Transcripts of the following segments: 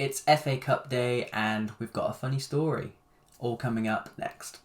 It's FA Cup day and we've got a funny story all coming up next.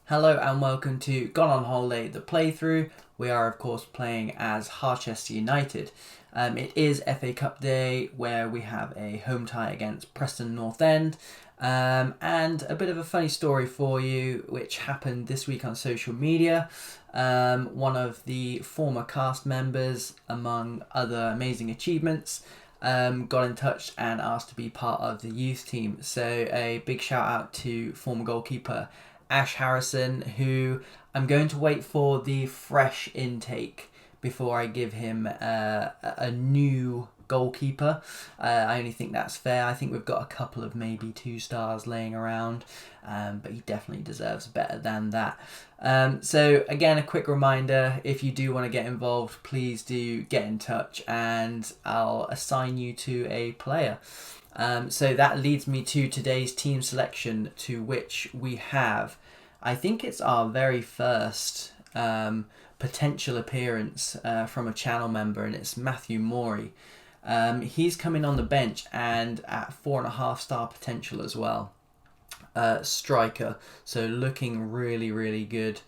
Hello and welcome to Gone on Holiday, the playthrough. We are of course playing as Harchester United. It is FA Cup day where we have a home tie against Preston North End. And a bit of a funny story for you which happened this week on social media. One of the former cast members, among other amazing achievements, got in touch and asked to be part of the youth team. So a big shout out to former goalkeeper Ash Harrison, who I'm going to wait for the fresh intake before I give him a new goalkeeper. I only think that's fair. I think we've got a couple of maybe 2 stars laying around, but he definitely deserves better than that. So again, a quick reminder, if you do want to get involved, please do get in touch and I'll assign you to a player. So that leads me to today's team selection, to which we have, I think it's our very first potential appearance from a channel member, and it's Matthew Morey. He's coming on the bench and at 4.5 star potential as well. Striker, so looking really, really good.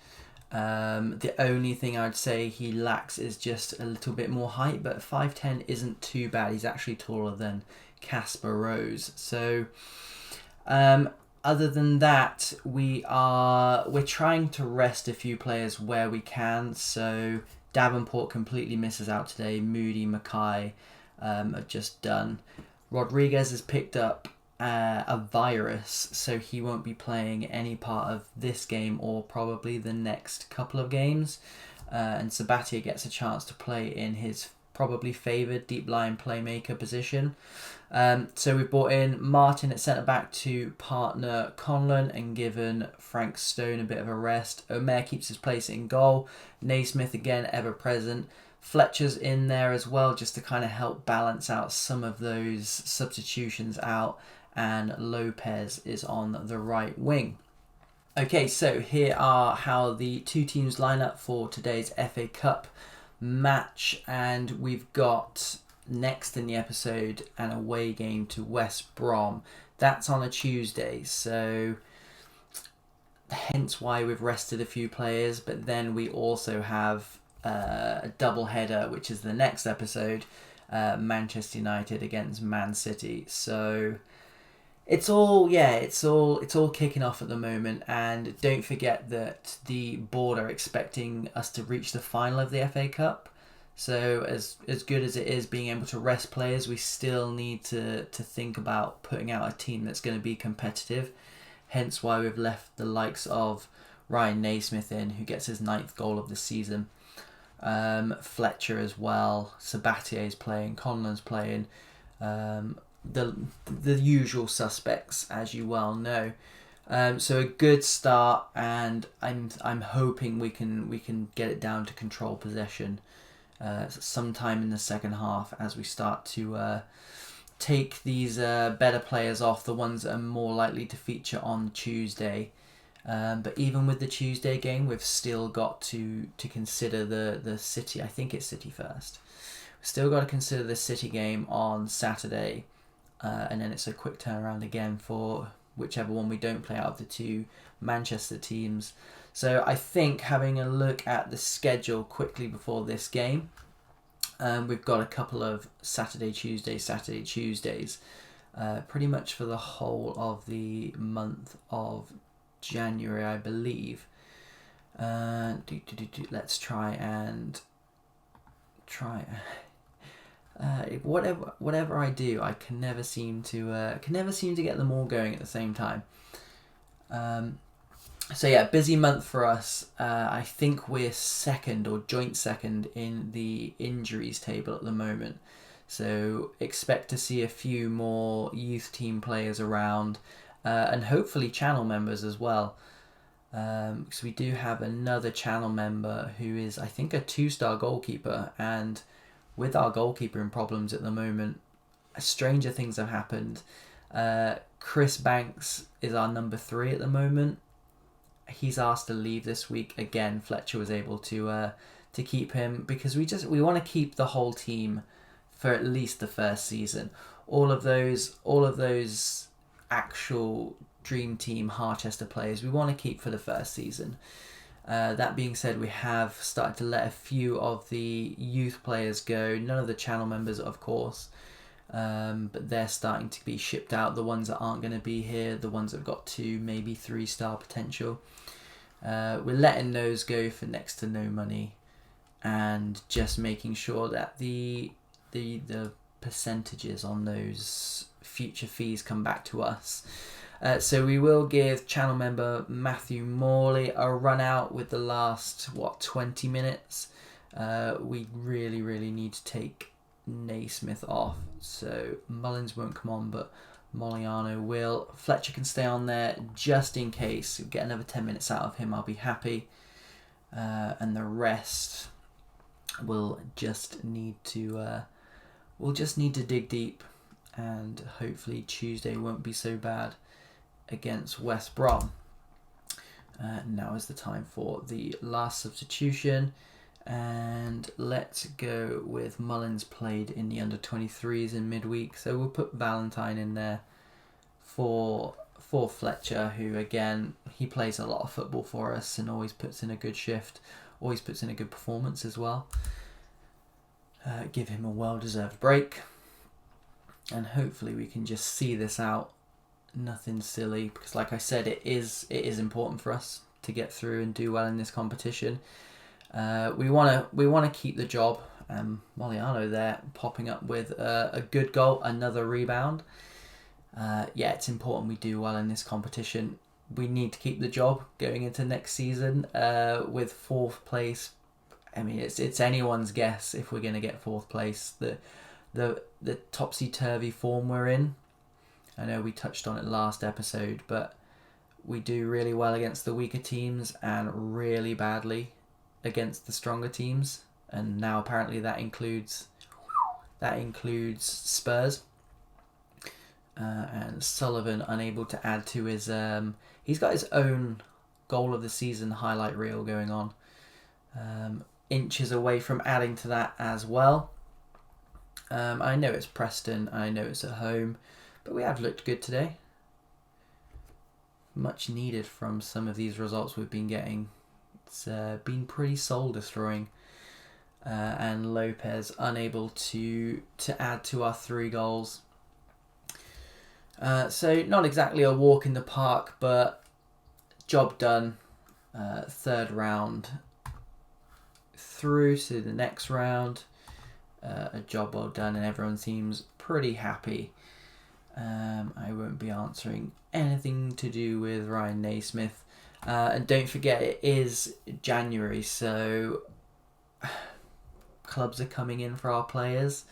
The only thing I'd say he lacks is just a little bit more height, but 5'10" isn't too bad. He's actually taller than Casper Rose. So other than that, we're trying to rest a few players where we can. So Davenport completely misses out today. Moody, Mackay are just done. Rodriguez has picked up a virus, so he won't be playing any part of this game or probably the next couple of games. And Sabatia gets a chance to play in his probably favoured deep line playmaker position. So we've brought in Martin at centre-back to partner Conlon and given Frank Stone a bit of a rest. Omer keeps his place in goal. Naismith again, ever present. Fletcher's in there as well, just to kind of help balance out some of those substitutions out. And Lopez is on the right wing. Okay, so here are how the two teams line up for today's FA Cup match, and we've got next in the episode an away game to West Brom. That's on a Tuesday, so hence why we've rested a few players. But then we also have a double header, which is the next episode, Manchester United against Man City. So it's all kicking off at the moment, and don't forget that the board are expecting us to reach the final of the FA Cup. So as good as it is being able to rest players, we still need to think about putting out a team that's going to be competitive. Hence why we've left the likes of Ryan Naismith in, who gets his 9th goal of the season. Fletcher as well. Sabatier's playing. Conlon's playing. The usual suspects, as you well know. So a good start, and I'm hoping we can get it down to control possession sometime in the second half as we start to take these better players off, the ones that are more likely to feature on Tuesday. But even with the Tuesday game, we've still got to consider the City. I think it's City first. We've still got to consider the City game on Saturday. And then it's a quick turnaround again for whichever one we don't play out of the two Manchester teams. So I think, having a look at the schedule quickly before this game, we've got a couple of Saturday Tuesdays, pretty much for the whole of the month of January, I believe. Let's try. Whatever I do, I can never seem to get them all going at the same time. So yeah, busy month for us. I think we're second or joint second in the injuries table at the moment. So expect to see a few more youth team players around, and hopefully channel members as well. Because we do have another channel member who is, I think, a 2-star goalkeeper, and with our goalkeeping problems at the moment, stranger things have happened. Chris Banks is our number 3 at the moment. he's asked to leave this week. Again, Fletcher was able to keep him because we want to keep the whole team for at least the first season. All of those actual dream team Harchester players we want to keep for the first season. That being said, we have started to let a few of the youth players go. None of the channel members, of course, but they're starting to be shipped out. The ones that aren't going to be here, the ones that have got 2, maybe 3-star potential. We're letting those go for next to no money, and just making sure that the percentages on those future fees come back to us. So we will give channel member Matthew Morley a run out with the last 20 minutes. We really need to take Naismith off, so Mullins won't come on, but Moliano will. Fletcher can stay on there just in case. Get another 10 minutes out of him, I'll be happy. And the rest will just need to dig deep, and hopefully Tuesday won't be so bad against West Brom. Now is the time for the last substitution, and let's go with Mullins. Played in the under-23s in midweek, so we'll put Valentine in there for Fletcher, who again, he plays a lot of football for us and always puts in a good shift, always puts in a good performance as well. Give him a well-deserved break, and hopefully we can just see this out. Nothing silly, because like I said, it is important for us to get through and do well in this competition. We want to keep the job. Moliano there popping up with a good goal, another rebound. It's important we do well in this competition. We need to keep the job going into next season. With 4th place, I mean, it's anyone's guess if we're going to get 4th place. The topsy-turvy form we're in. I know we touched on it last episode, but we do really well against the weaker teams and really badly against the stronger teams. And now apparently that includes Spurs. And Sullivan unable to add to his... he's got his own goal of the season highlight reel going on. Inches away from adding to that as well. I know it's Preston, I know it's at home, but we have looked good today. Much needed from some of these results we've been getting. It's been pretty soul destroying. And Lopez unable to add to our 3 goals. So not exactly a walk in the park, but job done. 3rd round through to the next round. A job well done, and everyone seems pretty happy. I won't be answering anything to do with Ryan Naismith. And don't forget, it is January, so clubs are coming in for our players.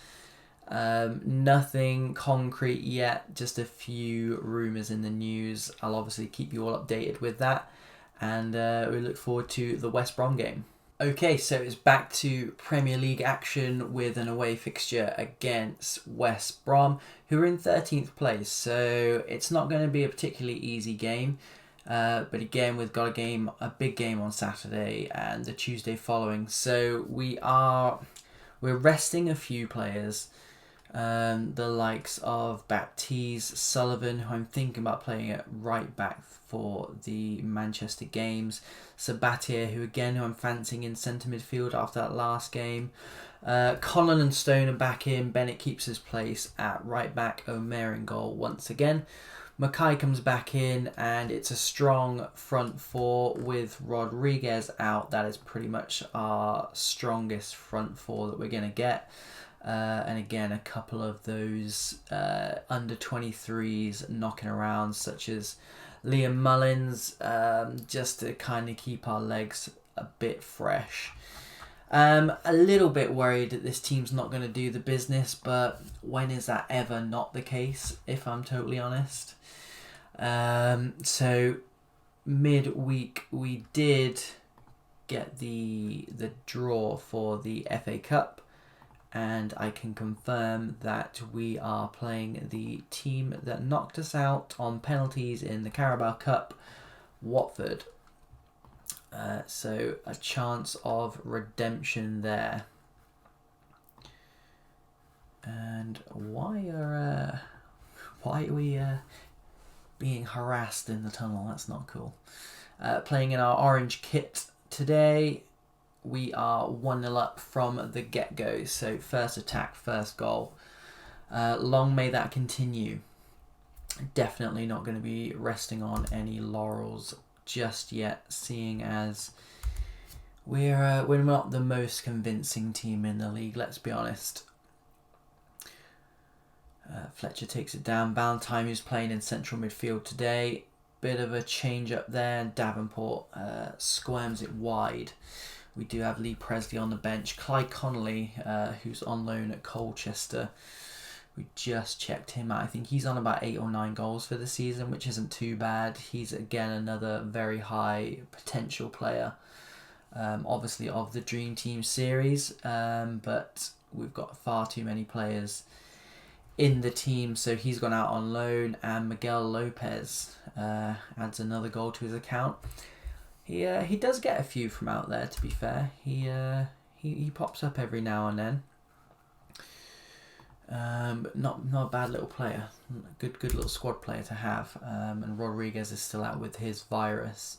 Nothing concrete yet, just a few rumours in the news. I'll obviously keep you all updated with that, and we look forward to the West Brom game. Okay, so it's back to Premier League action with an away fixture against West Brom, who are in 13th place, so it's not going to be a particularly easy game. But again, we've got a big game on Saturday and the Tuesday following, so we're resting a few players. The likes of Baptiste, Sullivan, who I'm thinking about playing at right back for the Manchester games. Sabatier, who I'm fancying in centre midfield after that last game. Conlon and Stone are back in. Bennett keeps his place at right back. Omer in goal once again. Mackay comes back in, and it's a strong front 4 with Rodriguez out. That is pretty much our strongest front 4 that we're going to get. And again, a couple of those under 23s knocking around, such as Liam Mullins, just to kind of keep our legs a bit fresh. A little bit worried that this team's not going to do the business, but when is that ever not the case, if I'm totally honest? So midweek we did get the draw for the FA Cup, and I can confirm that we are playing the team that knocked us out on penalties in the Carabao Cup, Watford. So a chance of redemption there. And why are we being harassed in the tunnel? That's not cool. Playing in our orange kit today. We are 1-0 up from the get-go. So first attack, first goal. Long may that continue. Definitely not going to be resting on any laurels just yet, seeing as we're not the most convincing team in the league, let's be honest. Fletcher takes it down. Ballantyne, who's playing in central midfield today. Bit of a change up there, and Davenport squirms it wide. We do have Lee Presley on the bench. Clyde Connolly, who's on loan at Colchester. We just checked him out. I think he's on about 8 or 9 goals for the season, which isn't too bad. He's, again, another very high potential player. Obviously of the Dream Team series, but we've got far too many players in the team, so he's gone out on loan, and Miguel Lopez adds another goal to his account. He does get a few from out there, to be fair. He pops up every now and then. But not a bad little player. Good little squad player to have. And Rodriguez is still out with his virus.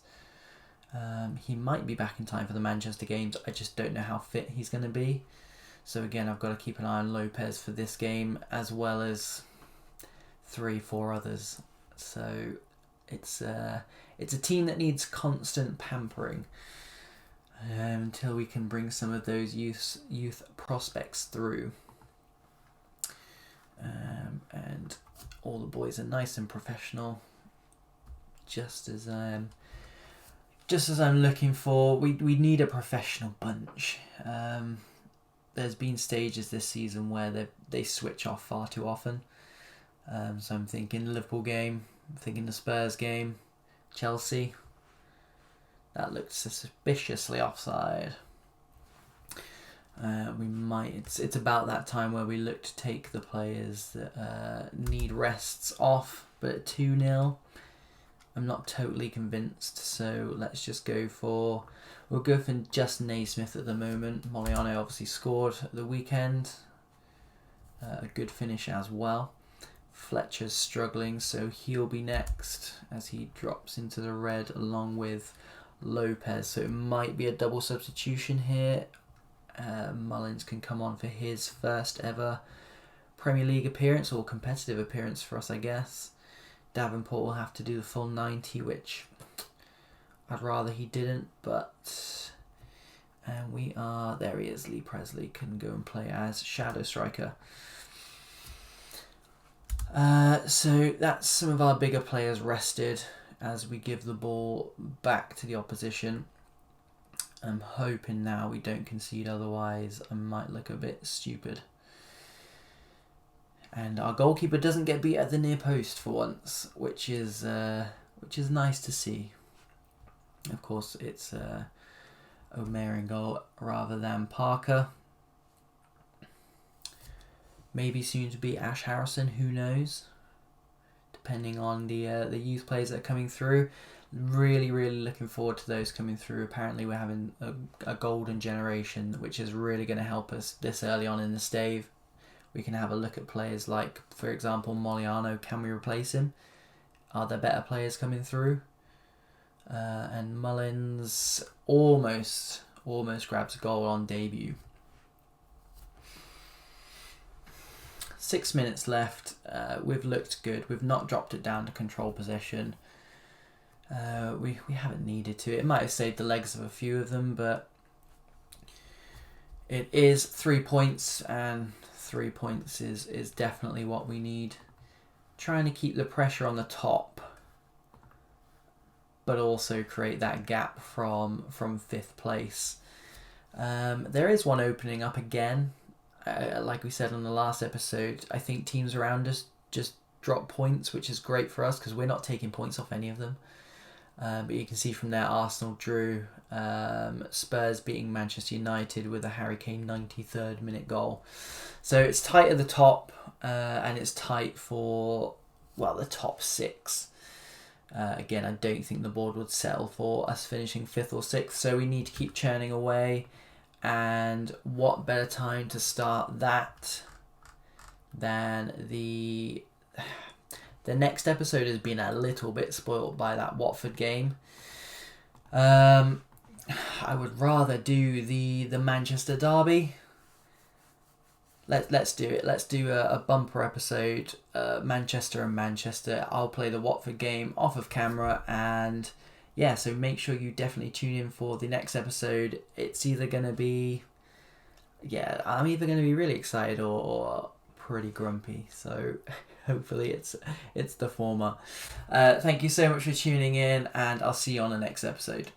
He might be back in time for the Manchester games. I just don't know how fit he's going to be. So again, I've got to keep an eye on Lopez for this game, as well as 3-4 others. So it's a team that needs constant pampering until we can bring some of those youth prospects through. And all the boys are nice and professional, just as I'm looking for. We need a professional bunch. There's been stages this season where they switch off far too often. So I'm thinking Liverpool game, I'm thinking the Spurs game, Chelsea. That looked suspiciously offside. It's about that time where we look to take the players that need rests off, but at 2-0, I'm not totally convinced. So let's just we'll go for just Naismith at the moment. Moliano obviously scored at the weekend. A good finish as well. Fletcher's struggling, so he'll be next as he drops into the red along with Lopez. So it might be a double substitution here. Mullins can come on for his first ever Premier League appearance, or competitive appearance for us, I guess. Davenport will have to do the full 90, which I'd rather he didn't, but there he is. Lee Presley can go and play as Shadow Striker. So that's some of our bigger players rested as we give the ball back to the opposition. I'm hoping now we don't concede, otherwise I might look a bit stupid. And our goalkeeper doesn't get beat at the near post for once, which is nice to see. Of course, it's Omer in goal rather than Parker. Maybe soon to be Ash Harrison, who knows? Depending on the youth players that are coming through. Really looking forward to those coming through. Apparently we're having a golden generation, which is really going to help us this early on in the stave. We can have a look at players like, for example, Moliano. Can we replace him? Are there better players coming through? And Mullins almost grabs a goal on debut. 6 minutes left. We've looked good. We've not dropped it down to control possession. We haven't needed to. It might have saved the legs of a few of them, but it is 3 points, and 3 points is definitely what we need. Trying to keep the pressure on the top, but also create that gap from 5th place. There is one opening up again. Like we said on the last episode, I think teams around us just drop points, which is great for us because we're not taking points off any of them. But you can see from there, Arsenal drew, Spurs beating Manchester United with a Harry Kane 93rd minute goal. So it's tight at the top, and it's tight for, the top 6. Again, I don't think the board would settle for us finishing 5th or 6th, so we need to keep churning away. And what better time to start that than the next episode has been a little bit spoilt by that Watford game. I would rather do the Manchester derby. Let's do it. Let's do a bumper episode, Manchester and Manchester. I'll play the Watford game off of camera, and yeah, so make sure you definitely tune in for the next episode. It's either going to be, I'm either going to be really excited or pretty grumpy. So hopefully it's the former. Thank you so much for tuning in, and I'll see you on the next episode.